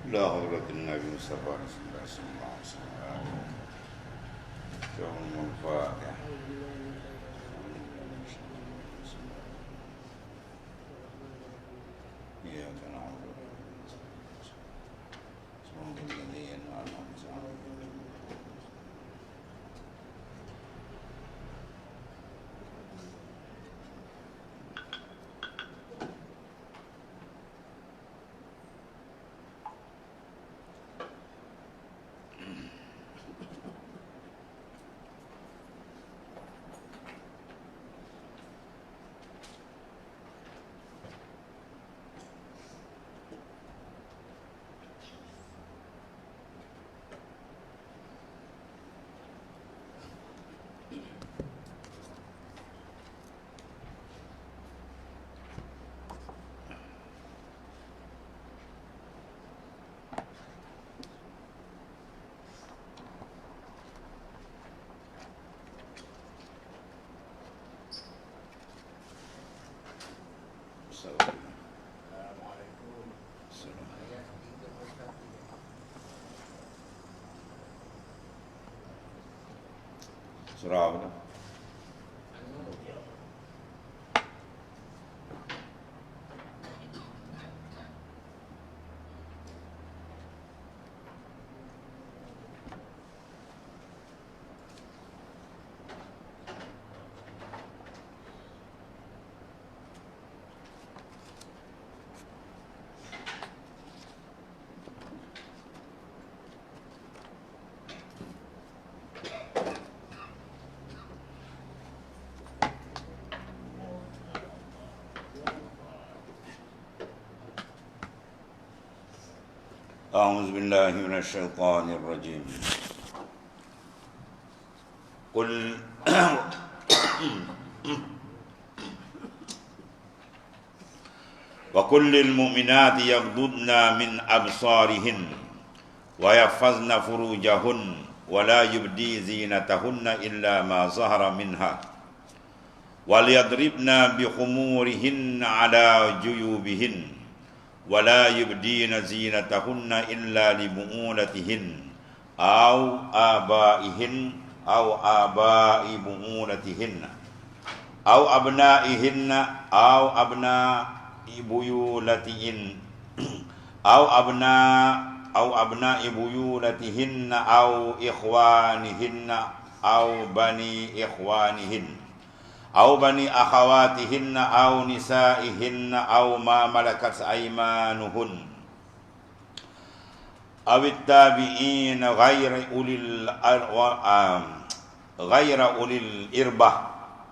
لا حضرة النبي مصطفى رسول الله صلى الله عليه وسلم. يوم الفاتحة. إياك نعبد وإياك نستعين. صراط الذين أنعمت عليهم. Surah apa? أعوذ بالله من الشيطان الرجيم. قل وقل للمؤمنات يغضضن من أبصارهن ويحفظن فروجهن ولا يبدي زينتهن إلا ما ظهر منها وليضربن بخمورهن على جيوبهن ولا يبدين زينتهن إلا لبؤولتهن أو آبائهن أو آباء بؤولتهن أو أبنائهن أو أبناء بيولتهن أو أبناء بيولتهن أو إخوانهن أو بني إخوانهن أو بني أخواتهن أو نسائهن أو ما ملكت أيمانهن أو التابعين غير أولي الإربة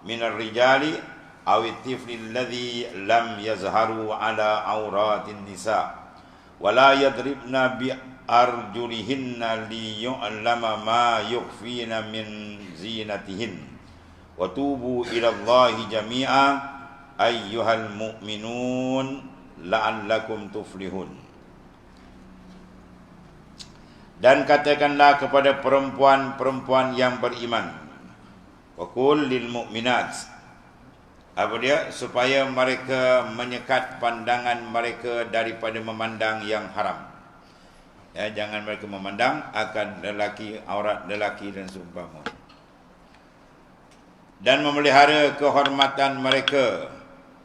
من الرجال أو الطفل الذي لم يظهروا على عورات النساء ولا يضربن بأرجلهن ليعلم ما يخفين من زينتهن وتوبوا إلى الله جميعا أيها المؤمنون لعلكم تفلحون. Dan katakanlah kepada perempuan-perempuan yang beriman, waqul lil mu'minat, apa dia, supaya mereka menyekat pandangan mereka daripada memandang yang haram. Ya, jangan mereka memandang akan lelaki, aurat lelaki dan seumpama. Dan memelihara kehormatan mereka,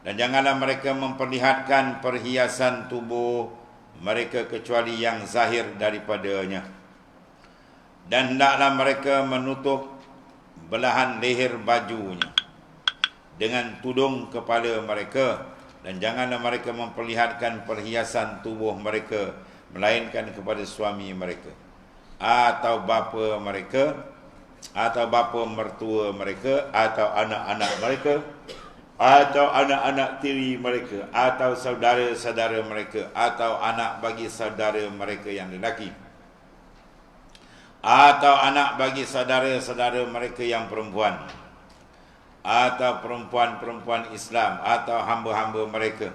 dan janganlah mereka memperlihatkan perhiasan tubuh mereka kecuali yang zahir daripadanya. Dan hendaklah mereka menutup belahan leher bajunya dengan tudung kepala mereka, dan janganlah mereka memperlihatkan perhiasan tubuh mereka melainkan kepada suami mereka atau bapa mereka atau bapa mertua mereka atau anak-anak mereka atau anak-anak tiri mereka atau saudara-saudara mereka atau anak bagi saudara mereka yang lelaki atau anak bagi saudara-saudara mereka yang perempuan atau perempuan-perempuan Islam atau hamba-hamba mereka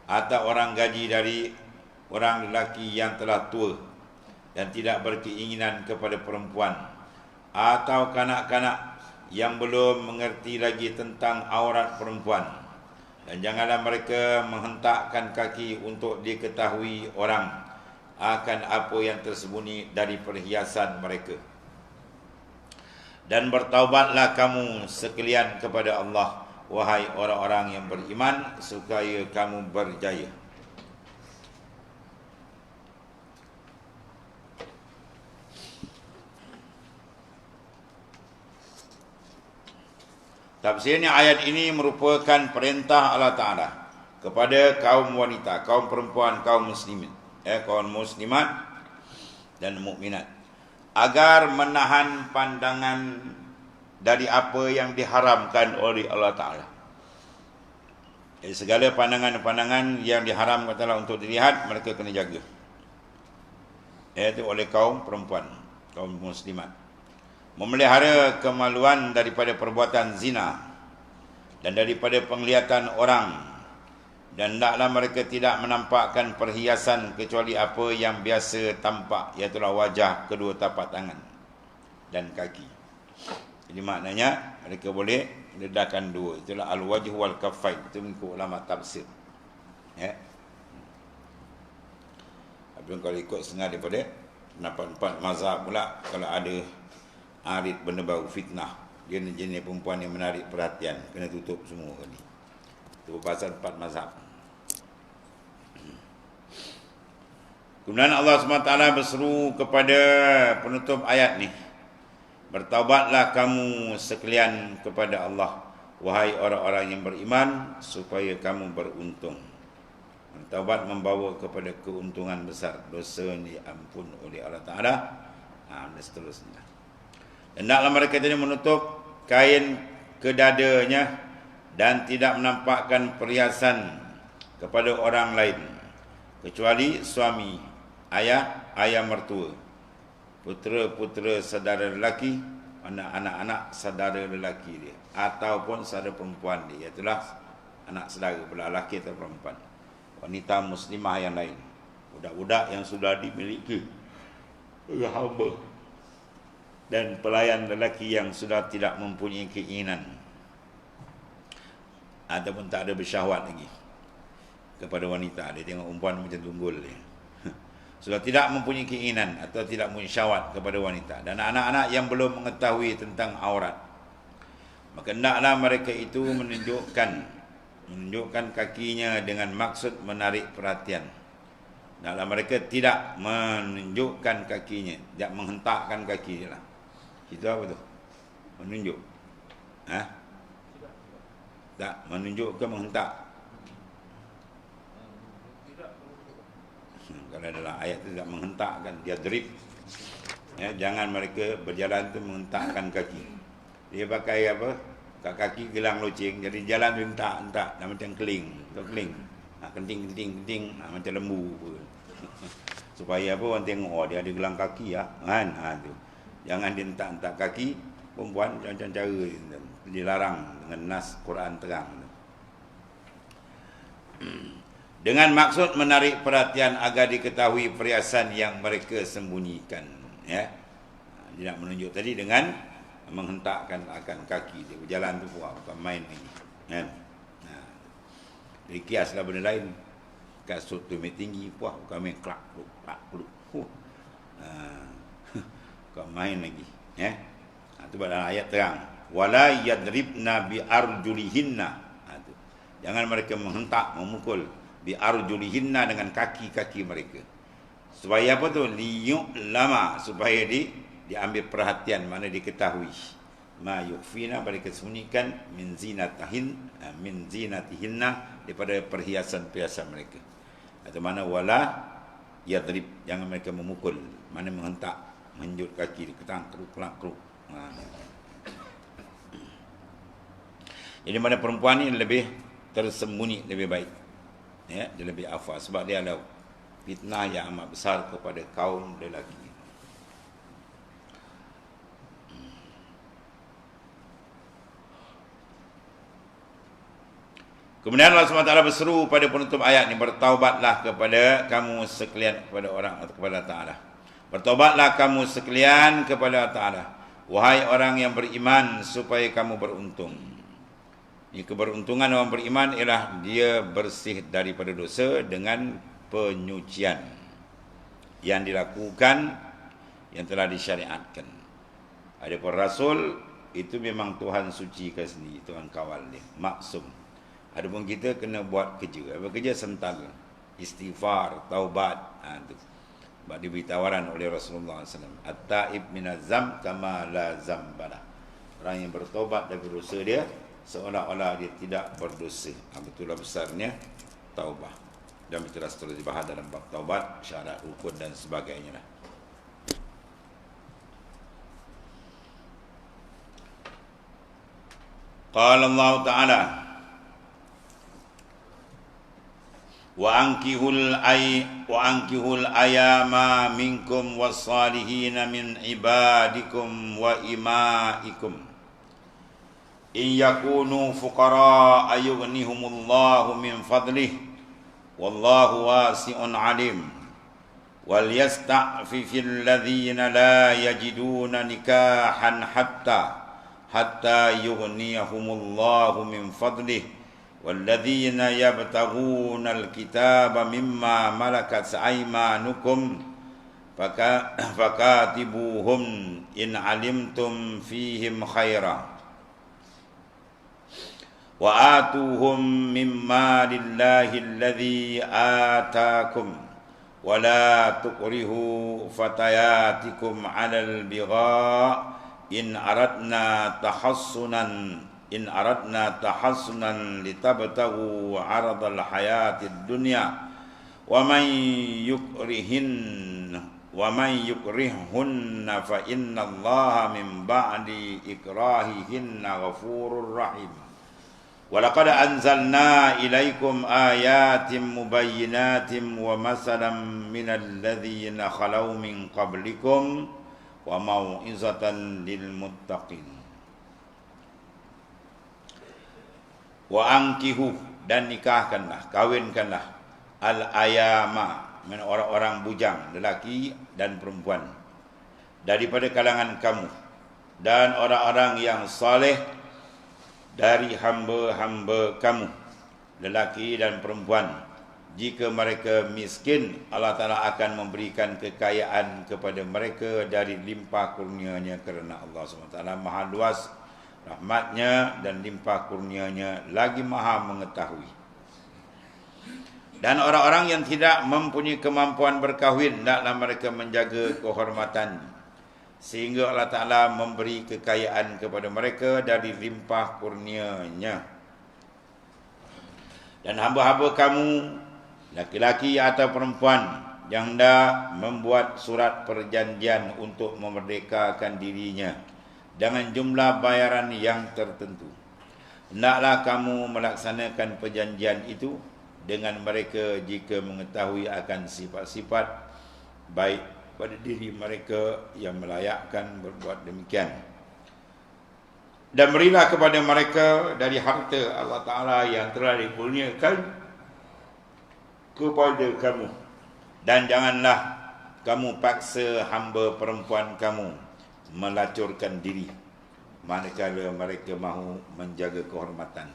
atau orang gaji dari orang lelaki yang telah tua dan tidak berkeinginan kepada perempuan atau kanak-kanak yang belum mengerti lagi tentang aurat perempuan, dan janganlah mereka menghentakkan kaki untuk diketahui orang akan apa yang tersembunyi dari perhiasan mereka. Dan bertaubatlah kamu sekalian kepada Allah, wahai orang-orang yang beriman, supaya kamu berjaya. Tafsirnya ayat ini merupakan perintah Allah Ta'ala kepada kaum wanita, kaum perempuan, kaum muslimin, kaum muslimat dan mukminat, agar menahan pandangan dari apa yang diharamkan oleh Allah Ta'ala. Segala pandangan-pandangan yang diharamkan Allah untuk dilihat, mereka kena jaga. Itu oleh kaum perempuan, kaum muslimat. Memelihara kemaluan daripada perbuatan zina dan daripada penglihatan orang, dan hendaklah mereka tidak menampakkan perhiasan kecuali apa yang biasa tampak, iaitu wajah, kedua tapak tangan dan kaki. Jadi maknanya mereka boleh ledahkan dua, itulah al-wajh wal kaffain. Itu mengikut ulama tafsir. Tapi kalau ikut setengah daripada pendapat mazhab pula, kalau ada arid benda baru, fitnah, dia jenis perempuan yang menarik perhatian, kena tutup semua kali. Itu pasal 4 mazhab. Kemudian Allah SWT berseru kepada penutup ayat ni, bertaubatlah kamu sekalian kepada Allah, wahai orang-orang yang beriman, supaya kamu beruntung. Taubat membawa kepada keuntungan besar, dosa diampun oleh Allah Ta'ala, dan seterusnya. Hendaklah mereka tadi menutup kain ke dadanya dan tidak menampakkan perhiasan kepada orang lain, kecuali suami, ayah mertua, putera-putera saudara lelaki, anak-anak saudara lelaki dia, ataupun saudara perempuan dia, itulah anak saudara pula, lelaki atau perempuan, wanita muslimah yang lain, budak-budak yang sudah dimiliki oleh hamba, dan pelayan lelaki yang sudah tidak mempunyai keinginan ataupun tak ada bersyahwat lagi kepada wanita. Dia tengok perempuan macam tunggul dia. Sudah tidak mempunyai keinginan atau tidak mempunyai syahwat kepada wanita, dan anak-anak yang belum mengetahui tentang aurat, maka hendaklah mereka itu menunjukkan kakinya dengan maksud menarik perhatian. Hendaklah mereka tidak menunjukkan kakinya, tidak menghentakkan kaki dia lah. Itu apa tu? Menunjuk. Tak, menunjuk ke menghentak? Kalau dalam ayat itu tidak menghentakkan, dia drip. Jangan mereka berjalan tu menghentakkan kaki. Dia pakai apa? Kat kaki gelang loceng, jadi jalan tu hentak-hentak, macam keling, kenting, macam lembu. Supaya apa, orang tengok, oh dia ada gelang kaki kan? Tu. Jangan dihentak-hentak kaki perempuan macam cara dilarang dengan nas Quran terang. Dengan maksud menarik perhatian agar diketahui perhiasan yang mereka sembunyikan. Dia nak menunjuk tadi dengan menghentakkan akan kaki dia berjalan tu, bukan main lagi. Jadi kiaslah benda lain. Kasut tu main tinggi, bukan main klak kluk. Kau main lagi, itu dalam ayat terang, wala yadribna bi arjulihinna. Jangan mereka menghentak, memukul bi arjulihinna, dengan kaki-kaki mereka. Supaya apa tu? Liyu'lama, supaya diambil perhatian, mana diketahui. Ma yukfina, mereka sembunyikan min zinatihinna, daripada perhiasan-perhiasan mereka. Atau mana wala yadrib, jangan mereka memukul, mana menghentak, menunjuk kaki, ketang keruk. Jadi mana perempuan ni lebih tersembunyi, lebih baik. Dia lebih afal, sebab dia ada fitnah yang amat besar kepada kaum lelaki. Kemudian Allah SWT berseru pada penutup ayat ni, bertaubatlah kepada kamu sekalian kepada Ta'ala. Bertaubatlah kamu sekalian kepada Ta'ala, wahai orang yang beriman, supaya kamu beruntung. Ini keberuntungan orang beriman ialah dia bersih daripada dosa dengan penyucian. yang dilakukan yang telah disyariatkan. Adapun Rasul itu memang Tuhan suci ke sendiri, Tuhan kawal dia, maksum. Adapun kita kena buat kerja. Apa kerja? Sental, istighfar, taubat. Itu. Sebab diberi tawaran oleh Rasulullah SAW. At-taib minaz-zam kama la zambala. Orang yang bertobat dari dosa dia, seolah-olah dia tidak berdosa. Betullah besarnya taubah. Dan betul seterusnya dibahas dalam bab taubat, syarat, rukun dan sebagainya lah. Qala Allah Ta'ala wa ankihul ayama minkum was-salihin min ibadikum wa imaikum in yakunu fuqara ayughnihumullahu min fadlihi wallahu wasi'un alim wal yasta'fifil ladzina la yajiduna nikahan hatta yughniyahumullahu min fadlihi walladzina yabtaghuna alkitaba mimma malakat aymanukum fakatibuhum in alimtum fihim khaira wa atuhum mimma lillahi alladhi atakum wa la tukrihu fatayatikum 'alal bigha in aradna tahassunan litabtaghu 'aradal hayatid dunya wa man yukrihunna fa innallaha min ba'di ikrahihinna ghafurur rahim. Walaqad anzalna ilaikum ayatin mubayyinatin wa masalan minal ladzina khalau min qablikum wa mau'izatan lil muttaqin. Wa ankihu, dan nikahkanlah, kawinkanlah al ayama, orang-orang bujang, lelaki dan perempuan daripada kalangan kamu, dan orang-orang yang saleh dari hamba-hamba kamu, lelaki dan perempuan. Jika mereka miskin, Allah Ta'ala akan memberikan kekayaan kepada mereka dari limpah kurnia-Nya, kerana Allah SWT maha luas rahmatnya dan limpah kurnia-Nya, lagi maha mengetahui. Dan orang-orang yang tidak mempunyai kemampuan berkahwin, hendaklah mereka menjaga kehormatan, sehingga Allah Ta'ala memberi kekayaan kepada mereka dari limpah kurnia-Nya. Dan hamba-hamba kamu, laki-laki atau perempuan, yang hendak membuat surat perjanjian untuk memerdekakan dirinya dengan jumlah bayaran yang tertentu, hendaklah kamu melaksanakan perjanjian itu dengan mereka jika mengetahui akan sifat-sifat baik pada diri mereka yang melayakkan berbuat demikian. Dan berilah kepada mereka dari harta Allah Ta'ala yang telah dikurniakan kepada kamu, dan janganlah kamu paksa hamba perempuan kamu melacurkan diri manakala mereka mahu menjaga kehormatan,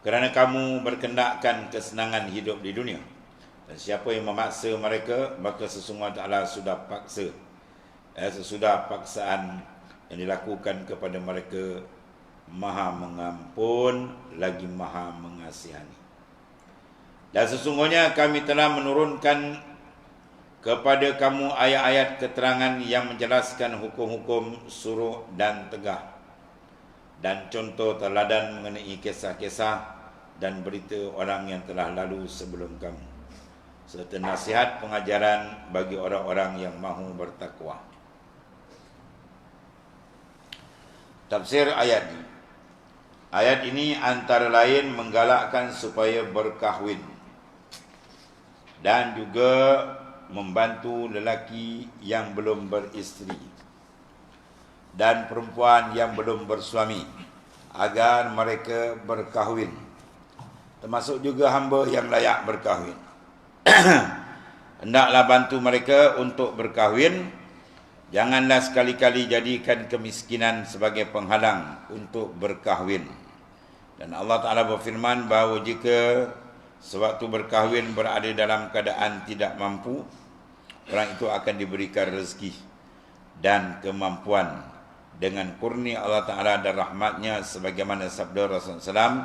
kerana kamu berkendakkan kesenangan hidup di dunia. Dan siapa yang memaksa mereka, maka sesungguhnya Allah sudah paksa, sesudah paksaan yang dilakukan kepada mereka, maha mengampun lagi maha mengasihani. Dan sesungguhnya kami telah menurunkan kepada kamu ayat-ayat keterangan yang menjelaskan hukum-hukum suruh dan tegah, dan contoh teladan mengenai kisah-kisah dan berita orang yang telah lalu sebelum kamu, serta nasihat pengajaran bagi orang-orang yang mahu bertakwa. Tafsir ayat ini. Ayat ini antara lain menggalakkan supaya berkahwin, dan juga membantu lelaki yang belum beristeri dan perempuan yang belum bersuami agar mereka berkahwin, termasuk juga hamba yang layak berkahwin. Hendaklah bantu mereka untuk berkahwin. Janganlah sekali-kali jadikan kemiskinan sebagai penghalang untuk berkahwin. Dan Allah Ta'ala berfirman bahawa jika sewaktu berkahwin berada dalam keadaan tidak mampu, orang itu akan diberikan rezeki dan kemampuan dengan kurnia Allah Ta'ala dan rahmatnya, sebagaimana sabda Rasulullah SAW,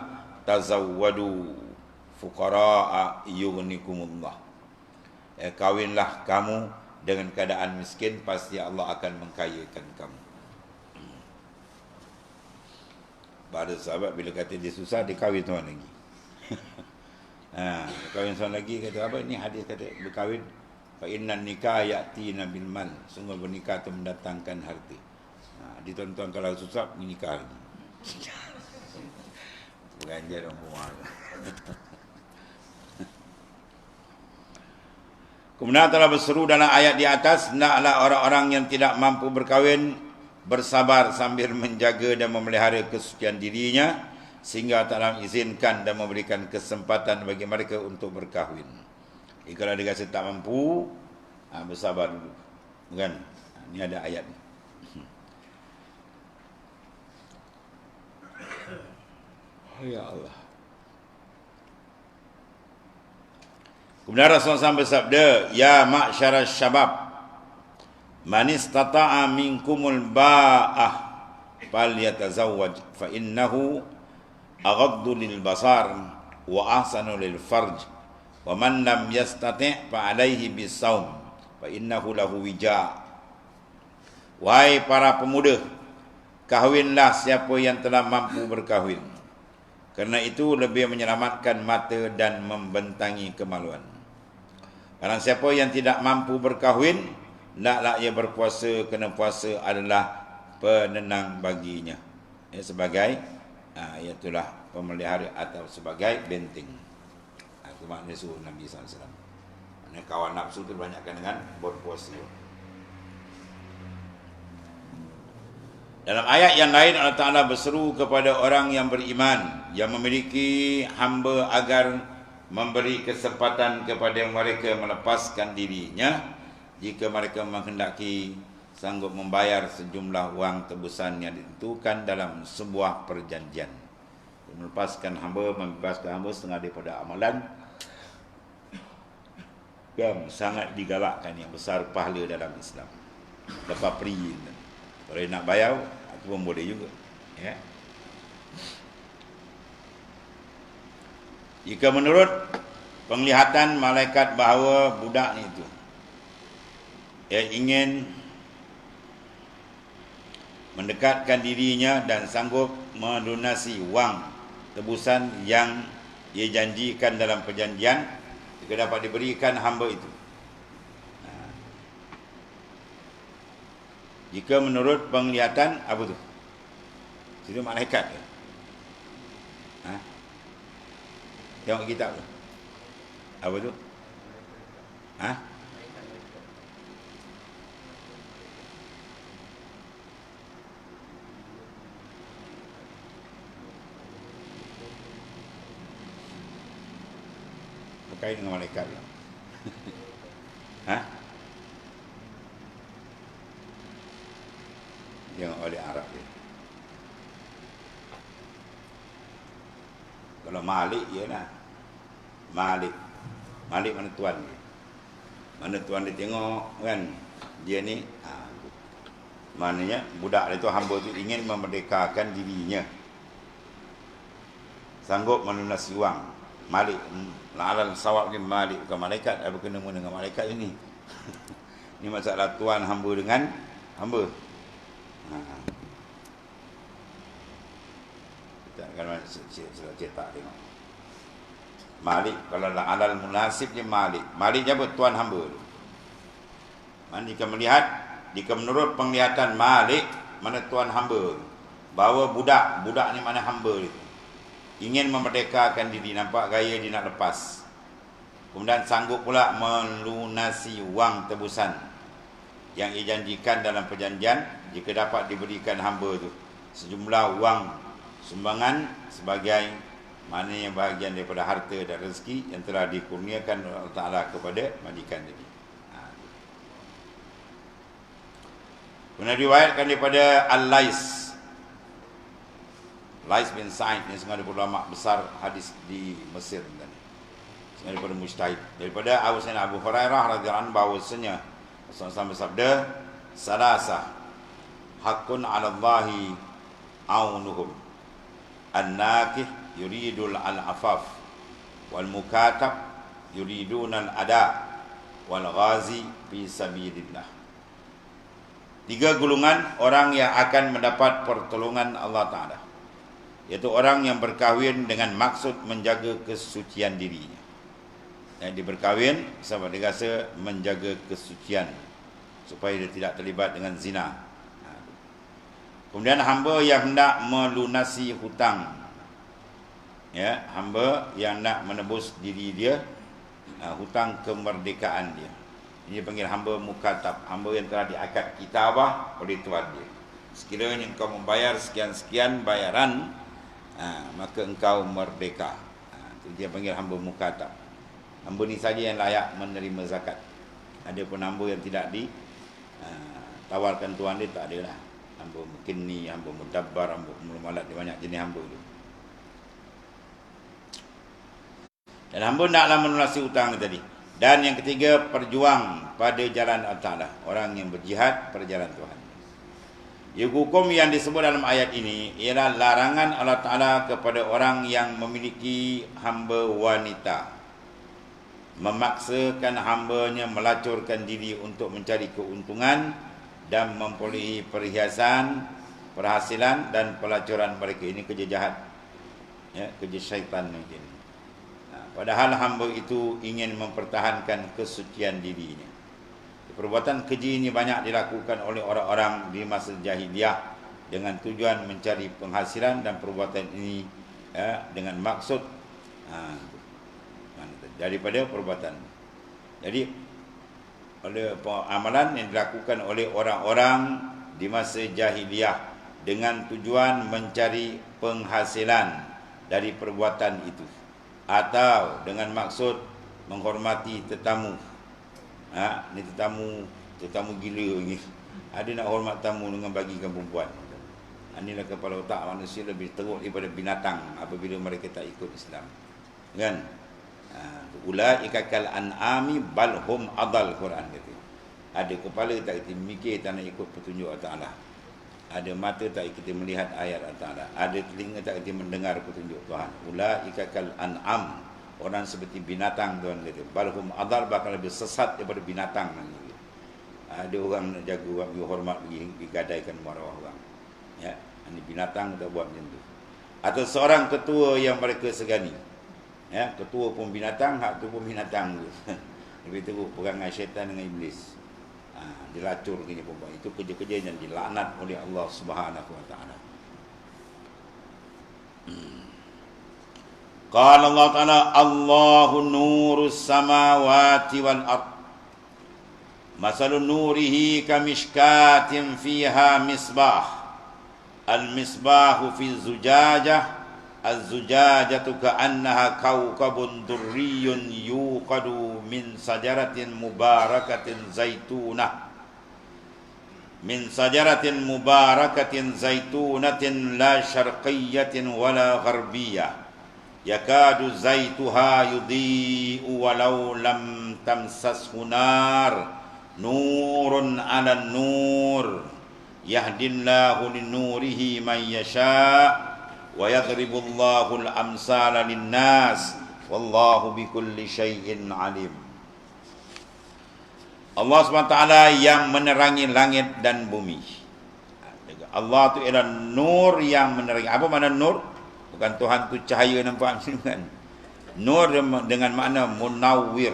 tazawwadu fuqara'a yughnikumullah. Kawinlah kamu dengan keadaan miskin, pasti Allah akan mengkayakan kamu. Pada sahabat bila kata dia susah, dia kahwin seorang lagi. Kahwin seorang lagi, kata apa ni hadis, kata berkahwin, fa innan nikah ya'tina bil mal, sungguh bernikah itu mendatangkan harta. Dia tuan-tuan kalau susah menikah lagi. Ganjar orang rumah. Kemudian telah berseru dalam ayat di atas, hendaklah orang-orang yang tidak mampu berkahwin bersabar sambil menjaga dan memelihara kesucian dirinya, sehingga telah mengizinkan dan memberikan kesempatan bagi mereka untuk berkahwin. Kalau dia rasa tak mampu, bersabar dulu. Bukan? Ini ada ayat ni. Ya Allah. Kemudian Rasulullah SAW bersabda, ya ma'syara syabab, man istata'a minkumul ba'ah falyatazawwaj fa innahu aghaddu lil basar wa ahsanu lil farj wa man lam yastati' fa alaihi bisawm fa innahu lahu wija'. Wahai para pemuda, kahwinlah siapa yang telah mampu berkahwin, kerana itu lebih menyelamatkan mata dan membentangi kemaluan. Barang siapa yang tidak mampu berkahwin, hendaklah ia berpuasa, kerana puasa adalah penenang baginya. Sebagai itulah pemelihara atau sebagai benteng. Itu maknanya suruh Nabi SAW. Maknanya kawan nafsu itu banyakkan dengan berpuasa. Dalam ayat yang lain Allah Ta'ala berseru kepada orang yang beriman, yang memiliki hamba agar memberi kesempatan kepada mereka melepaskan dirinya jika mereka menghendaki, sanggup membayar sejumlah wang tebusan yang ditentukan dalam sebuah perjanjian. Melepaskan hamba, membebaskan hamba setengah daripada amalan yang sangat digalakkan, yang besar pahala dalam Islam. Lepas free, kalau nak bayar, itu pun boleh juga. Ya. Jika menurut penglihatan malaikat bahawa budak ni itu ingin mendekatkan dirinya dan sanggup melunasi wang tebusan yang ia janjikan dalam perjanjian, jika dapat diberikan hamba itu. Jika menurut penglihatan, apa tu? Itu malaikat ke? Tengok kitab tu. Apa tu? Berkait dengan malaikat lah. Yang oleh Arab dia. Kalau Malik je lah. Malik mana tuan dia. Mana tuan dia tengok kan, dia ni maknanya budak itu, hamba itu ingin memerdekakan dirinya, sanggup melunasi wang. Malik la'alal sawab ni Malik, bukan malaikat. Apa kena dengan malaikat ini? Ini masalah tuan hamba dengan hamba. Kita akan cetak tengok. Malik, kalau alal munasib ni Malik. Malik apa? Tuan hamba. Jika melihat, jika menurut penglihatan Malik, mana tuan hamba, bahawa budak ni mana hamba dia, ingin memerdekakan diri, nampak gaya dia nak lepas. Kemudian sanggup pula melunasi wang tebusan yang ia janjikan dalam perjanjian, jika dapat diberikan hamba itu sejumlah wang sumbangan sebagai maknanya bahagian daripada harta dan rezeki yang telah dikurniakan oleh Allah Ta'ala kepada majikan tadi. Kemudian diriwayatkan daripada Al-Lais bin Sa'id, yang seorang ulama besar hadis di Mesir tadi. daripada mujtahid. Daripada Abu Hurairah radhiyallahu anhu bahwasanya Rasulullah bersabda, "Salasah haqqun 'ala Allahi aunuhum. An-nakih yuridul al-afaf, wal mukatab yuridun al-ada, wal ghazi fi sabilillah." 3 golongan orang yang akan mendapat pertolongan Allah Ta'ala, iaitu orang yang berkahwin dengan maksud menjaga kesucian dirinya. Yang dia berkahwin sebab dia rasa menjaga kesucian supaya dia tidak terlibat dengan zina. Kemudian hamba yang hendak melunasi hutang, ya, hamba yang nak menebus diri dia, hutang kemerdekaan dia. Ini panggil hamba mukatab, hamba yang telah diakad kitabah oleh tuan dia. Sekiranya engkau membayar sekian-sekian bayaran, maka engkau merdeka. Itu dia panggil hamba mukatab. Hamba ni saja yang layak menerima zakat. Ada pun hamba yang tidak tawarkan tuan dia, tak ada lah. Hamba mungkin ni, hamba mudabbar, hamba mulumalat, dia banyak jenis hamba tu. Dan hamba naklah melunasi hutang tadi. Dan yang ketiga, perjuang pada jalan Allah Ta'ala, orang yang berjihad pada jalan Tuhan. Ya, hukum yang disebut dalam ayat ini ialah larangan Allah Ta'ala kepada orang yang memiliki hamba wanita, memaksakan hambanya melacurkan diri untuk mencari keuntungan dan memperolehi perhiasan, perhasilan dan pelacuran mereka. Ini kerja jahat, ya, kerja syaitan mungkin. Padahal hamba itu ingin mempertahankan kesucian dirinya. Perbuatan keji ini banyak dilakukan oleh orang-orang di masa jahiliyah dengan tujuan mencari penghasilan, dan perbuatan ini dengan maksud daripada perbuatan. Jadi oleh amalan yang dilakukan oleh orang-orang di masa jahiliyah dengan tujuan mencari penghasilan dari perbuatan itu, atau dengan maksud menghormati tetamu. Ni tetamu gila ni. Ada nak hormat tamu dengan bagikan perempuan. Inilah kepala otak manusia lebih teruk daripada binatang apabila mereka tak ikut Islam. Kan? Ulaika kal an'ami bal hum adal, Quran kata. Ada kepala tak kita mikir, tak nak ikut petunjuk Allah Ta'ala. Ada mata tak kita melihat ayat Allah Ta'ala. Ada telinga tak kita mendengar petunjuk Tuhan. Ulaika kal an'am, orang seperti binatang, Tuhan kata. Bal hum adal, bahkan lebih sesat daripada binatang. Ada orang nak jaga orang, pergi hormat, pergi gadaikan maruah orang. Ya, ini binatang tak buat macam tu. Atau seorang ketua yang mereka segani. Ya, ketua pun binatang, hak tu pun binatang tu. Lebih teruk perangai syaitan dengan iblis. Dilacur gini perempuan. Itu kerja-kerja yang dilaknat oleh Allah Subhanahu wa taala. Qala Allah Ta'ala, Allahu nurus samawati wal ard. Masalun nurihi kamishkatin fiha misbah. Al-misbahu fi zujajah. Az-zujajatu ka'annaha kawkabun durriyun yuqadu min sajaratin mubarakatin zaitunah. Min sajaratin mubarakatin zaitunatin la syarqiyatin wala gharbiyah. Yakadu zaituha yudhi'u walau lam tamsashu nar. Nurun ala nur. Yahdillahu linurihi man yasha'. Wa yadribullahu al-amsala lin-nas wallahu bikulli syai'in alim. Allah SWT yang menerangi langit dan bumi. Allah tu ialah nur yang menerangi. Apa makna nur? Bukan Tuhan tu cahaya, nampak kan? Nur dengan makna munawwir,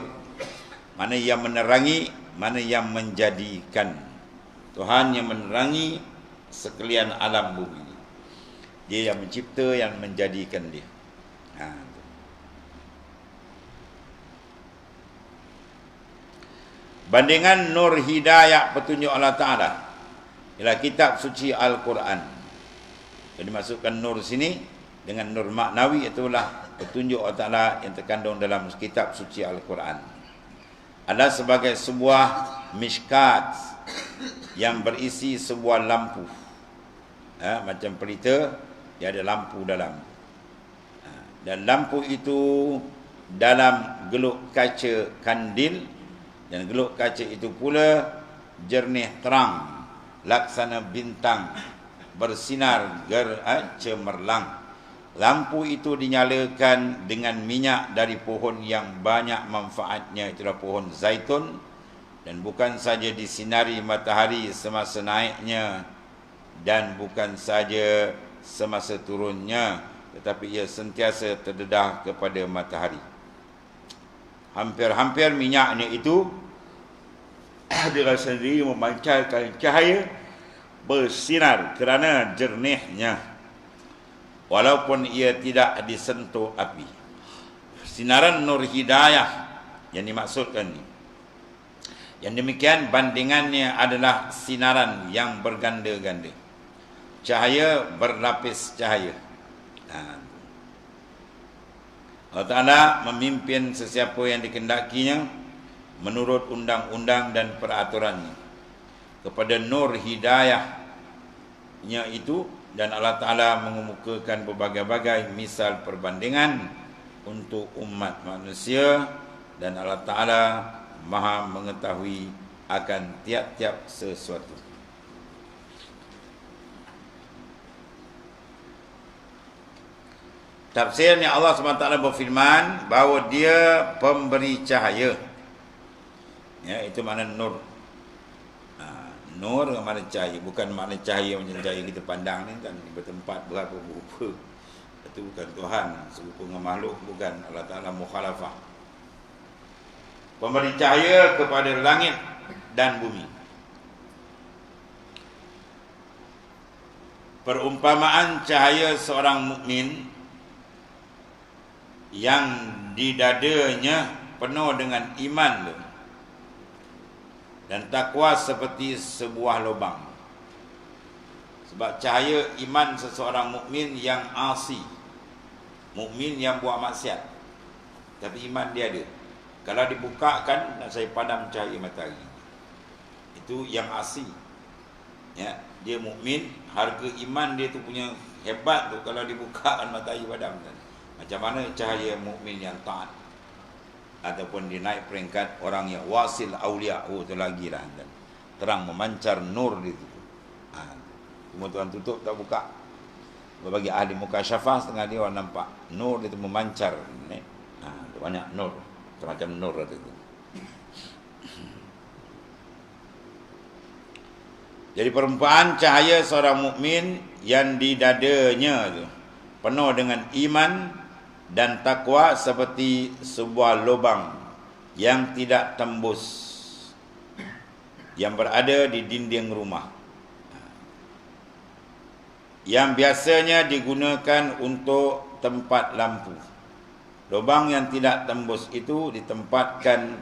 mana yang menerangi, mana yang menjadikan. Tuhan yang menerangi sekalian alam bumi. Dia yang mencipta, yang menjadikan dia. Bandingan nur hidayah petunjuk Allah Ta'ala ialah kitab suci Al-Quran. Jadi masukkan nur sini dengan nur maknawi, itulah petunjuk Allah Ta'ala yang terkandung dalam kitab suci Al-Quran. Ada sebagai sebuah mishkat yang berisi sebuah lampu. Macam pelita, dia ada lampu dalam. Dan lampu itu dalam geluk kaca kandil, dan geluk kaca itu pula jernih terang laksana bintang bersinar cemerlang. Lampu itu dinyalakan dengan minyak dari pohon yang banyak manfaatnya, itulah pohon zaitun, dan bukan saja disinari matahari semasa naiknya dan bukan saja semasa turunnya, tetapi ia sentiasa terdedah kepada matahari. Hampir-hampir minyaknya itu dengan sendiri memancarkan cahaya bersinar kerana jernihnya, walaupun ia tidak disentuh api. Sinaran nur hidayah yang dimaksudkan ni, yang demikian bandingannya adalah sinaran yang berganda-ganda, cahaya berlapis cahaya. Allah Ta'ala memimpin sesiapa yang dikehendakinya menurut undang-undang dan peraturannya kepada nur hidayahnya itu, dan Allah Ta'ala mengemukakan berbagai-bagai misal perbandingan untuk umat manusia, dan Allah Ta'ala Maha mengetahui akan tiap-tiap sesuatu. Tafsirnya, Allah SWT berfirman bahawa dia pemberi cahaya. Ya, itu makna nur. Nur makna cahaya, bukan makna cahaya macam cahaya kita pandang ni kan, bertempat berapa berupa. Itu bukan Tuhan serupa dengan makhluk, bukan. Allah Ta'ala mukhalafah. Pemberi cahaya kepada langit dan bumi. Perumpamaan cahaya seorang mukmin yang di dadanya penuh dengan iman dan takwa seperti sebuah lubang. Sebab cahaya iman seseorang mukmin yang asi, mukmin yang buat maksiat, tapi iman dia ada. Kalau dibukakan, nak saya padam cahaya matahari. Itu yang asi. Ya, dia mukmin, harga iman dia tu punya hebat tu kalau dibukakan matahari padam kan. Macam mana cahaya mukmin yang taat, ataupun dia naik peringkat orang yang wasil aulia, itu lagi lah kan. Terang memancar nur di situ. Cuma Tuhan tutup tak buka. Bagi ahli mukasyafah, setengah dia orang nampak nur itu memancar. Banyak nur, macam nur itu. Jadi perumpamaan cahaya seorang mukmin yang di dadanya tu penuh dengan iman dan takwa seperti sebuah lubang yang tidak tembus, yang berada di dinding rumah, yang biasanya digunakan untuk tempat lampu. Lubang yang tidak tembus itu ditempatkan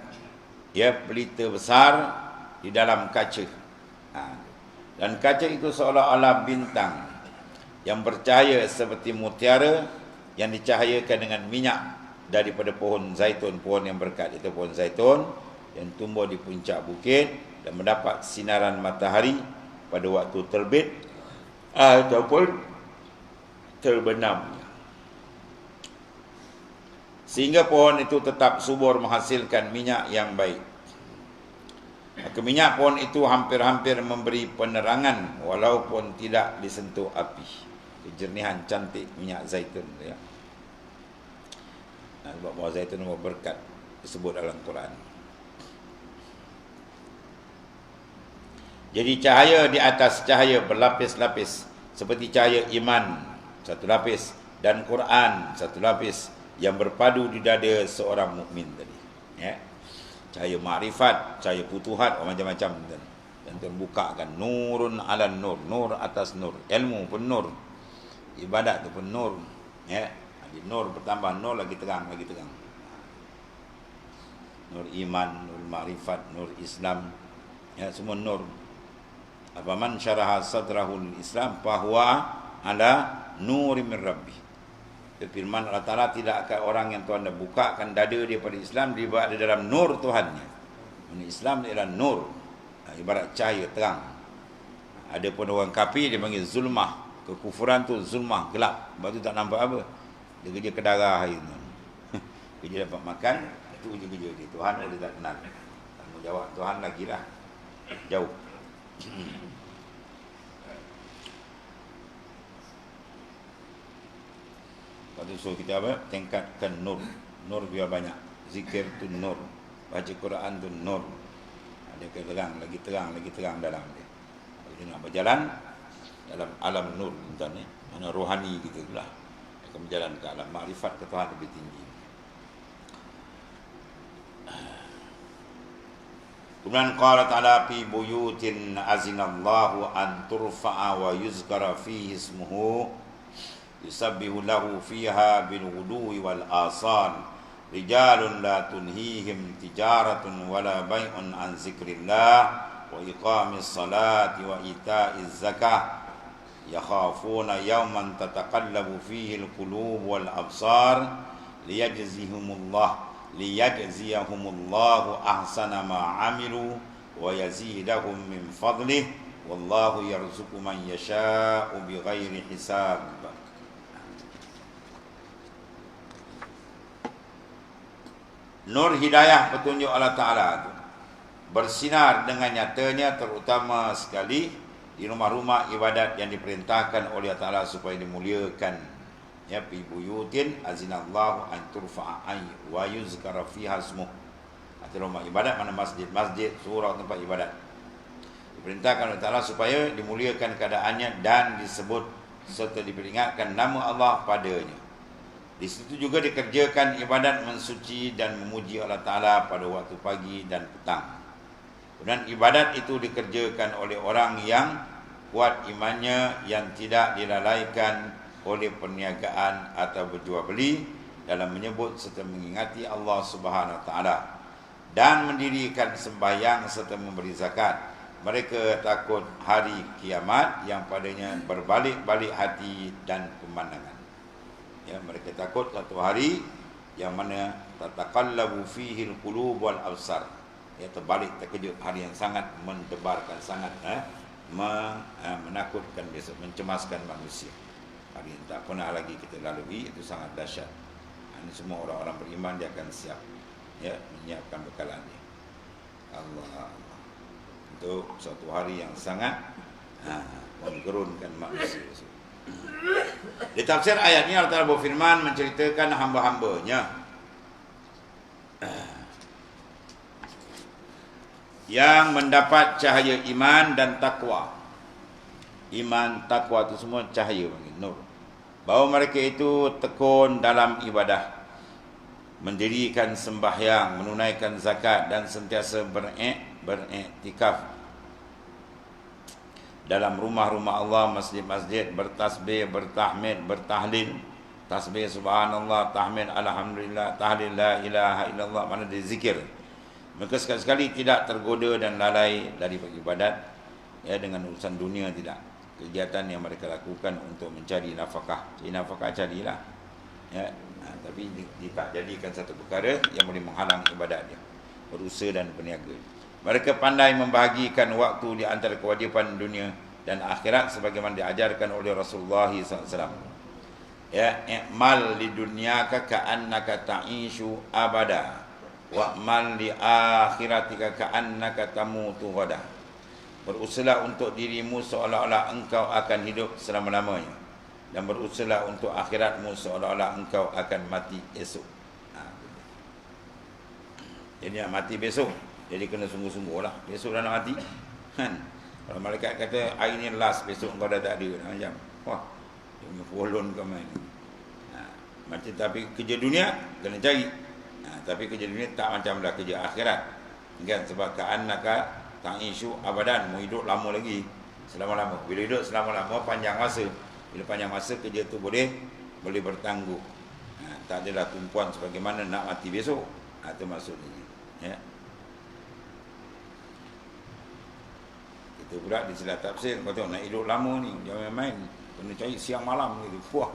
pelita besar di dalam kaca. Dan kaca itu seolah-olah bintang yang bercahaya seperti mutiara yang dicahayakan dengan minyak daripada pohon zaitun, pohon yang berkat itu pohon zaitun yang tumbuh di puncak bukit dan mendapat sinaran matahari pada waktu terbit ataupun terbenam, sehingga pohon itu tetap subur menghasilkan minyak yang baik. Maka minyak pohon itu hampir-hampir memberi penerangan walaupun tidak disentuh api. Kejernihan cantik minyak zaitun ya. Sebab buah zaitun berkat disebut dalam Quran. Jadi cahaya di atas cahaya berlapis-lapis, seperti cahaya iman satu lapis dan Quran satu lapis yang berpadu di dada seorang mukmin tadi. Ya. Cahaya makrifat, cahaya futuhat, macam-macam dan terbukakan nurun ala nur, nur atas nur, ilmu pun nur, ibadat tu pun nur. Ya. Jadi nur bertambah, nur lagi terang, lagi terang. Nur iman, nur makrifat, nur Islam, ya semua nur. Afaman syaraha sadrahul Islam fahuwa ala nuri min rabbi. Firman Allah Ta'ala, tidak akan orang yang Tuhan dah bukakan dada dia pada Islam, dia berada dalam nur Tuhannya. Islam ialah nur, ibarat cahaya terang. Ada pun orang kafir dia panggil zulmah. Kekufuran tu zulmah, gelap. Sebab tu tak nampak apa. Dia kerja ke darah hari tu. Kerja dapat makan, itu kerja dia. Tuhan dia tak kenal. Tanggungjawab Tuhan lagi lah. Jauh. Lepas tu suruh kita apa? Tingkatkan nur. Nur biar banyak. Zikir tu nur. Baca Quran tu nur. Dia terang, lagi terang dalam dia. Kalau dia nak berjalan dalam alam nur, misalnya, mana rohani kita lah. Akan berjalan ke alam makrifat ke Tuhan lebih tinggi. Kemudian qala ta'ala fi buyutin azinallahu an turfa'a wa yuzkara fihi ismuhu yusabbihu lahu fiha bil ghuduwi wal asal rijalun la tunhihim tijaratun wala bai'un an zikrillah wa iqamis salati wa ita'iz zakah yakhafuna yawman tataqallabu fihi al qulub wal absar liyajziyahumullahu ahsana ma amilu wa yazidahum min fadlih wallahu yarzuqu man yasha'u bighairi hisab. Nur hidayah petunjuk Allah Ta'ala itu bersinar dengan nyatanya, terutama sekali di rumah-rumah ibadat yang diperintahkan oleh Allah Ta'ala supaya dimuliakan. Ya, fi buyutin azinallahu an turfa'a wa yuzkara fiha ismuh. Atau rumah ibadat, mana masjid, surau, tempat ibadat. Diperintahkan oleh Allah supaya dimuliakan keadaannya dan disebut serta diperingatkan nama Allah padanya. Di situ juga dikerjakan ibadat mensuci dan memuji Allah Ta'ala pada waktu pagi dan petang. Kemudian ibadat itu dikerjakan oleh orang yang kuat imannya, yang tidak dilalaikan oleh perniagaan atau berjual beli dalam menyebut serta mengingati Allah Subhanahu Wa Taala dan mendirikan sembahyang serta memberi zakat. Mereka takut hari kiamat yang padanya berbalik-balik hati dan pemandangan. Ya, mereka takut satu hari yang mana tataqallabu fihi al-qulub wal absar. Ya, terbalik, terkejut, hari yang sangat mendebarkan, sangat menakutkan, besok mencemaskan manusia. Hari yang tak pernah lagi kita lalui, itu sangat dahsyat. Ini semua orang-orang beriman dia akan siap, ya, menyiapkan bekalannya. Allah, untuk suatu hari yang sangat menggerunkan manusia. Di tafsir ayat ini Allah Ta'ala berfirman menceritakan hamba-hambanya yang mendapat cahaya iman dan takwa. Iman, takwa itu semua cahaya, nur. Bahawa mereka itu tekun dalam ibadah, mendirikan sembahyang, menunaikan zakat dan sentiasa beriktikaf dalam rumah-rumah Allah, masjid-masjid, bertasbih, bertahmid, bertahlil, tasbih subhanallah, tahmid alhamdulillah, tahlil la ilaha illallah, mana dia zikir. Mereka sekali-sekali tidak tergoda dan lalai dari ibadat, ya, dengan urusan dunia, tidak. Kegiatan yang mereka lakukan untuk mencari nafkah. Jadi nafkah carilah, ya, tapi tak jadikan satu perkara yang boleh menghalang ibadat dia, berusaha dan berniaga. Mereka pandai membahagikan waktu di antara kewajipan dunia dan akhirat sebagaimana diajarkan oleh Rasulullah SAW. Ya, i'mal li dunyaka ka'annaka ta'ishu abada wa'mal li akhiratika ka'annaka tamutu ghadan. Berusahalah untuk dirimu seolah-olah engkau akan hidup selama-lamanya, dan berusahalah untuk akhiratmu seolah-olah engkau akan mati esok. Jadi nak mati besok, jadi kena sungguh-sungguh lah. Besok dah nak mati, kan? Kalau malaikat kata hari ni last, besok engkau dah tak ada, macam wah, dia punya polon kau main. Macam, tapi kerja dunia kena cari, tapi kerja dunia tak macam dah kerja akhirat, kan? Sebab ka'annaka ta'ishu abadan, mau hidup lama lagi, selama-lama. Bila hidup selama-lama, panjang masa. Bila panjang masa, kerja tu boleh bertangguh. Tak adalah tumpuan sebagaimana nak mati besok. Itu maksudnya, ya. Itu pula di sila tafsir, kau tengok nak hidup lama ni jangan main, kena cari siang malam gitu. Puah.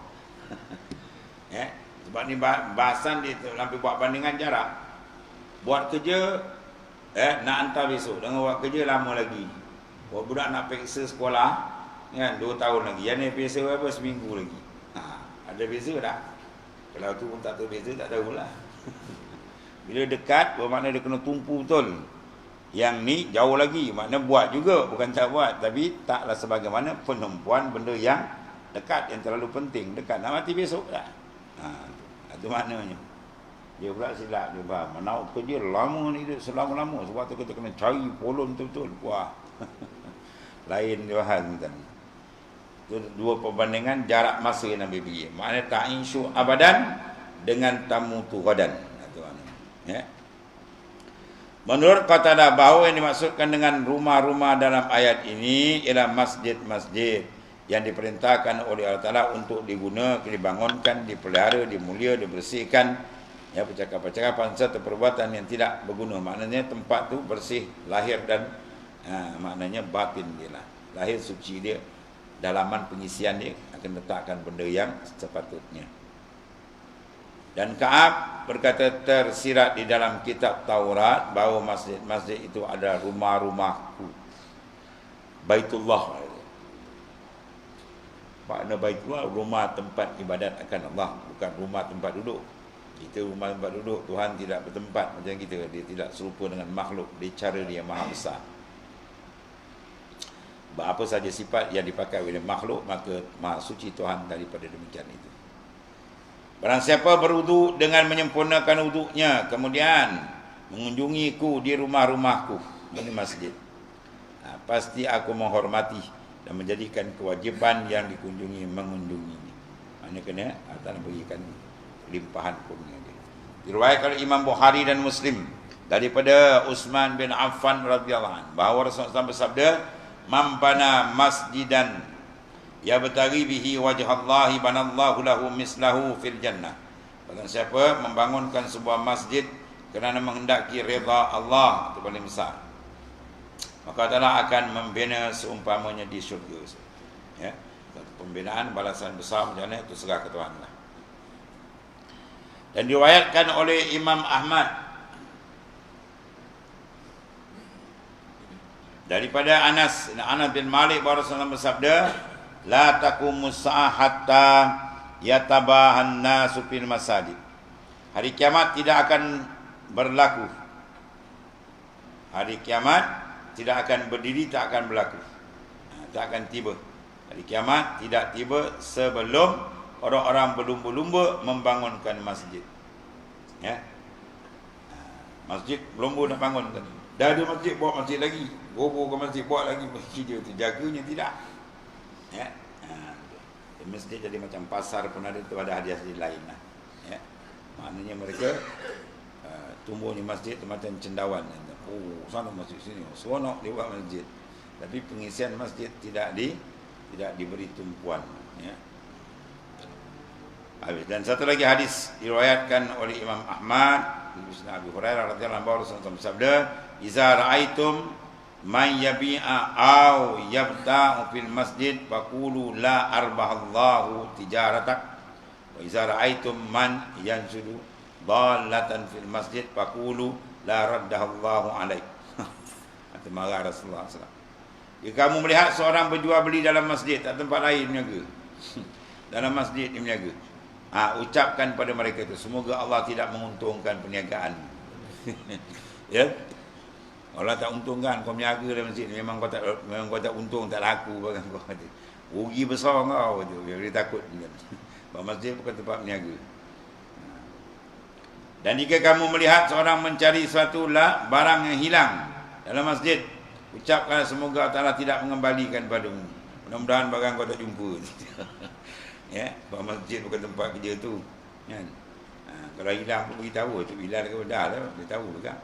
Ya, sebab ni bahasan dia sampai buat bandingan jarak. Buat kerja nak hantar besok, dengan buat kerja lama lagi. Buat budak nak periksa sekolah, kan, 2 tahun lagi. Yang ni periksa apa, seminggu lagi. Ada beza tak? Kalau tu pun tak tahu beza, tak tahulah. Bila dekat, bermakna dia kena tumpu betul. Yang ni jauh lagi, makna buat juga, bukan tak buat. Tapi taklah sebagaimana penumpuan benda yang dekat, yang terlalu penting. Dekat, nak mati besok tak? Itu maknanya. Dia pula silap, dia faham. Mana kerja lama ni, dia selama-lama. Sebab tu kita kena cari polon betul-betul. Wah, lain dia faham tadi. Itu dua perbandingan jarak masa yang Nabi pergi. Maknanya ta'ishu abadan dengan tamu tu ghadan. Itu maknanya. Ya. Menurut Qatadah, bahawa yang dimaksudkan dengan rumah-rumah dalam ayat ini ialah masjid-masjid yang diperintahkan oleh Allah Ta'ala untuk digunakan, dibangunkan, dipelihara, dimulia, dibersihkan, ya, percakapan-percakapan serta perbuatan yang tidak berguna. Maknanya tempat tu bersih lahir dan maknanya batin dia lah. Lahir suci dia, dalaman pengisian dia akan letakkan benda yang sepatutnya. Dan Ka'ab berkata tersirat di dalam kitab Taurat bahawa masjid-masjid itu adalah rumah-rumahku. Baitullah. Makna Baitullah rumah tempat ibadat akan Allah, bukan rumah tempat duduk. Kita rumah tempat duduk, Tuhan tidak bertempat macam kita. Dia tidak serupa dengan makhluk. Dia cara dia maha besar. Apa saja sifat yang dipakai oleh makhluk, maka maha suci Tuhan daripada demikian itu. Barang siapa berwuduk dengan menyempurnakan wuduknya, kemudian mengunjungiku di rumah-rumahku, ini masjid, pasti aku menghormati dan menjadikan kewajiban yang dikunjungi mengunjunginya. Maknanya kena akan berikan limpahan kurnia dia. Diriwayatkan oleh Imam Bukhari dan Muslim daripada Utsman bin Affan radhiyallahu anhu bahawa Rasulullah SAW bersabda, "Man bana masjidan yabtaghi bihi wajhallahi banallahu lahu mislahu fil jannah." Barang siapa membangunkan sebuah masjid kerana menghendaki redha Allah, itu paling besar, maka Allah akan membina seumpamanya di syurga. Ya, pembinaan balasan besar macam mana itu serah ke Tuhan lah. Dan diriwayatkan oleh Imam Ahmad daripada Anas bin Malik bahawa Rasulullah bersabda, "La taqumus sa'ah hatta yatabahan nasu fil masajid." Hari kiamat tidak akan berlaku. Hari kiamat tidak akan berdiri, tak akan berlaku. Tak akan tiba. Hari kiamat tidak tiba sebelum orang-orang berlumba-lumba membangunkan masjid. Ya. Masjid berlumba nak bangun. Dah ada masjid, buat masjid lagi. Bobo ke masjid, buat lagi. Dia tu jaganya tidak. Ya. Masjid jadi macam pasar pun ada, tu ada hadiah-hadiah lain lah. Ya. Maknanya mereka tumbuhnya masjid tu macam cendawan. Oh, sana masjid sini, seronok dia buat masjid. Tapi pengisian masjid tidak diberi tumpuan. Ya. Habis. Dan satu lagi hadis diriwayatkan oleh Imam Ahmad dari Abu Hurairah radhiyallahu anhu Rasulullah bersabda, "Iza ra'aitum man yabi'a aw yabta'u fil masjid faqulu la arbahallahu tijaratak wa iza ra'aitum man yansudu dallatan fil masjid faqulu la raddahallahu alaik." Atau marah Rasulullah SAW. Jika kamu melihat seorang berjual beli dalam masjid, tak tempat lain berniaga. Dalam masjid dia berniaga. Ucapkan pada mereka itu, semoga Allah tidak menguntungkan perniagaan. Ya. Allah tak untungkan kau berniaga dalam masjid, memang kau tak untung, tak laku bahkan kau kata. Rugi besar kau tu. Dia takut. Bahawa masjid bukan tempat berniaga. Dan jika kamu melihat seorang mencari suatu barang yang hilang dalam masjid, ucapkan semoga Allah tidak mengembalikan padamu. Mudah-mudahan barang kau tak jumpa. Ya, bahawa masjid bukan tempat kerja tu. Kan? Kalau hilang pun beritahu, tu hilang ke dah lah, beritahu juga.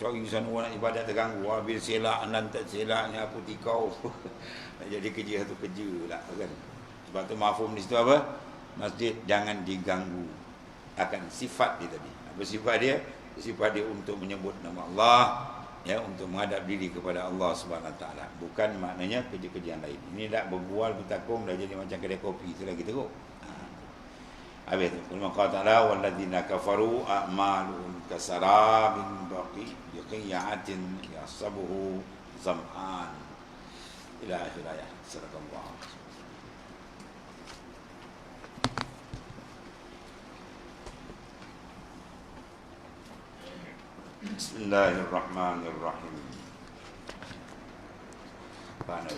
Cari sana orang nak ibadat terganggu, habis selak, nanti selaknya apa tikau. Jadi kerja satu kerja lah kan. Sebab tu mafhum di situ apa? Masjid jangan diganggu akan sifat dia tadi. Apa sifat dia? Sifat dia untuk menyebut nama Allah, ya, untuk menghadap diri kepada Allah Subhanahu Wa Taala. Bukan maknanya kerja-kerja yang lain. Ini dah berbual bertakung dah jadi macam kedai kopi tu lagi teruk. Habis tu firman Allah Taala, walladzina kafaru a'maluhum kasarabin baqi yaqiyatin yasabuhu zam'an ila akhir ayat. Sadaqallah. Bismillahirrahmanirrahim. Mana?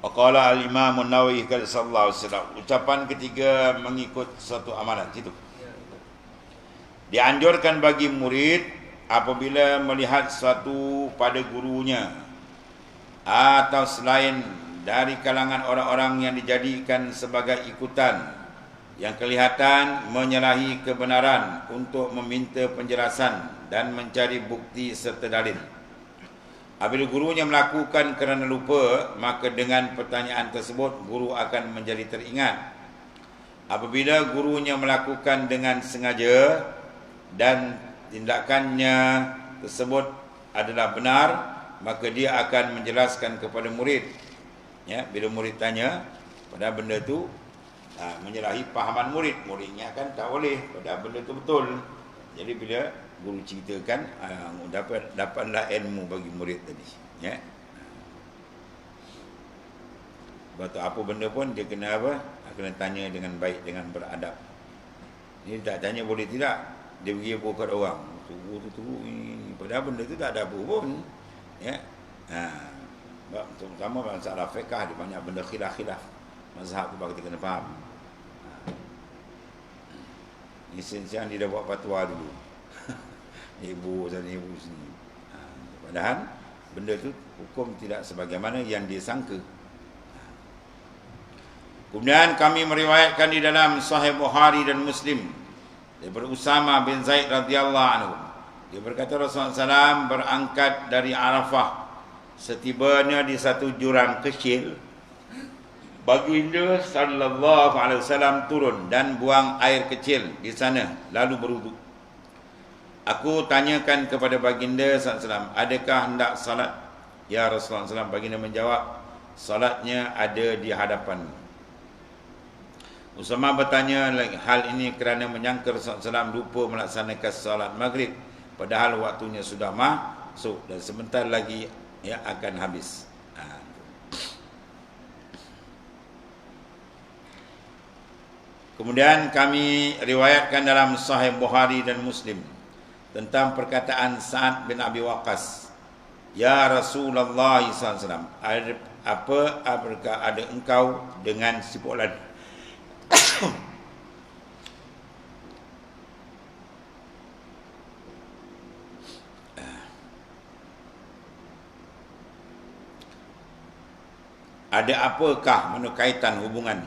Waqala al-Imam an-Nawawi sallallahu alaihi wasallam. Ucapan ketiga mengikut satu amalan situ. Dianjurkan bagi murid apabila melihat sesuatu pada gurunya atau selain dari kalangan orang-orang yang dijadikan sebagai ikutan yang kelihatan menyalahi kebenaran untuk meminta penjelasan dan mencari bukti serta dalil. Apabila gurunya melakukan kerana lupa, maka dengan pertanyaan tersebut guru akan menjadi teringat. Apabila gurunya melakukan dengan sengaja dan tindakannya tersebut adalah benar, maka dia akan menjelaskan kepada murid. Ya, bila murid tanya, pada benda itu menyalahi pahaman murid, muridnya akan tak boleh pada benda itu betul. Jadi bila guru ceritakan, dapatlah ilmu bagi murid tadi. Ya. Sebab tu apa benda pun dia kena apa? Kena tanya dengan baik, dengan beradab. Ini tak tanya boleh tidak? Dia pergi buka orang. Tunggu ini. Padahal benda tu tak ada apa pun. Ya. Sebab terutama masalah fiqh dia banyak benda khilaf-khilaf. Mazhab tu kita kena faham. Ini siang dia dah buat fatwa dulu. Ibu sana, ibu sini. Padahal benda tu hukum tidak sebagaimana yang disangka. Kemudian kami meriwayatkan di dalam Sahih Bukhari dan Muslim daripada Usama bin Zaid radhiyallahu anhu. Dia berkata Rasulullah SAW berangkat dari Arafah. Setibanya di satu jurang kecil, baginda sallallahu alaihi wasallam turun dan buang air kecil di sana lalu berwuduk. Aku tanyakan kepada baginda SAW, adakah hendak salat? Ya Rasulullah SAW, baginda menjawab, salatnya ada di hadapan. Usama bertanya hal ini kerana menyangka Rasulullah SAW lupa melaksanakan salat maghrib, padahal waktunya sudah masuk dan sebentar lagi akan habis. Kemudian kami riwayatkan dalam Sahih Bukhari dan Muslim tentang perkataan Sa'ad bin Abi Waqqas, ya Rasulullah SAW, apakah ada engkau dengan si Fulan? Ada apakah kaitan hubungan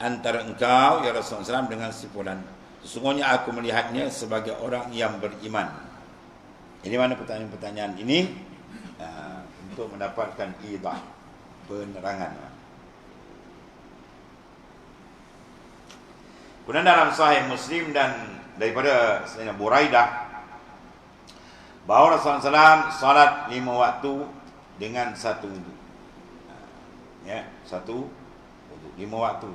antara engkau ya Rasulullah SAW dengan si Fulan? Sesungguhnya aku melihatnya sebagai orang yang beriman. Ini mana pertanyaan-pertanyaan ini untuk mendapatkan idah, penerangan. Kemudian dalam Sahih Muslim dan daripada Sayyidina Buraidah bahawa Rasulullah SAW salat 5 waktu dengan satu wuduk. Satu wuduk 5 waktu.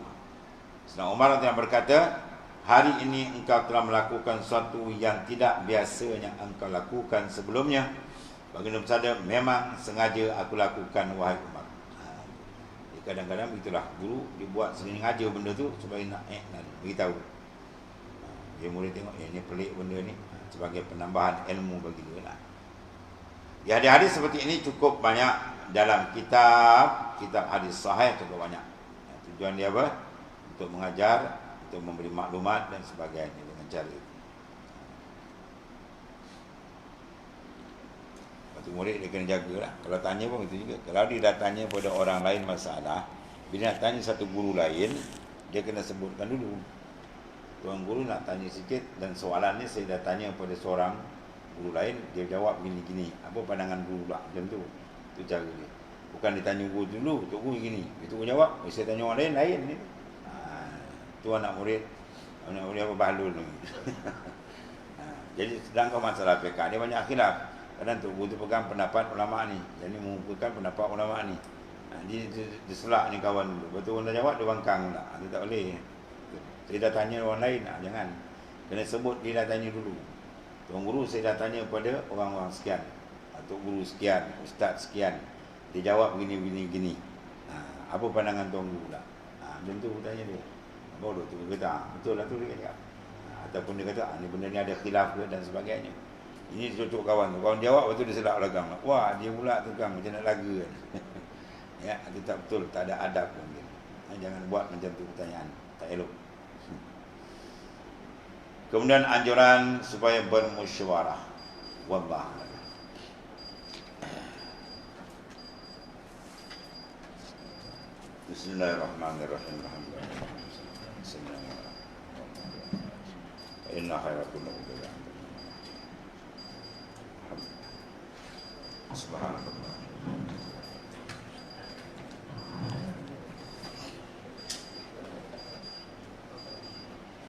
Sayyidina Umar yang berkata, hari ini engkau telah melakukan sesuatu yang tidak biasanya engkau lakukan sebelumnya. Baginda bersabda, memang sengaja aku lakukan wahai Umar. Kadang-kadang itulah guru dibuat sengaja benda tu supaya nak beritahu. Dia murid tengok, ini pelik benda ni, sebagai penambahan ilmu bagi dia lah. Di hadis-hadis seperti ini cukup banyak dalam kitab hadis sahih, cukup banyak. Tujuan dia apa? Untuk mengajar, untuk memberi maklumat dan sebagainya dengan cara itu. Lepas tu murid dia kena jagalah. Kalau tanya pun itu juga. Kalau dia dah tanya pada orang lain masalah, bila nak tanya satu guru lain, dia kena sebutkan dulu. Tuan guru nak tanya sikit dan soalan ni saya dah tanya pada seorang guru lain, dia jawab gini-gini. Apa pandangan guru lah? Macam tu. Itu cara dia. Bukan dia tanya guru dulu, tok guru gini. Itu guru jawab, saya tanya orang lain ni. Tu anak murid apa bahlul ni. Jadi sedangkan masalah fiqh dia banyak khilaf. Kadang tu guru tu pegang pendapat ulama ni, jadi mengumpulkan pendapat ulama ni. Dia selak ni kawan dulu. Betul orang dah jawab dia bangkang pula. Dia tak boleh. Saya dah tanya orang lain, jangan. Kena sebut dia dah tanya dulu. Tuan guru saya dah tanya pada orang-orang sekian. Tok guru sekian, ustaz sekian. Dia jawab gini. Apa pandangan tuan guru lah? Macam tu tanya dia. Bodoh tu kata, betul lah tu dia cakap. ataupun dia kata ni benda ni ada khilaf ke dan sebagainya. Ini cocok kawan tu. Kawan jawab, lepas tu dia selak belakang. Wah, dia pula tukang macam nak laga kan. Ya, itu tak betul, tak ada adab pun dia. Jangan buat macam tu pertanyaan, tak elok. Kemudian anjuran supaya bermusyawarah. Wallah. Bismillahirrahmanirrahim. Inna khairakum Subhanallah.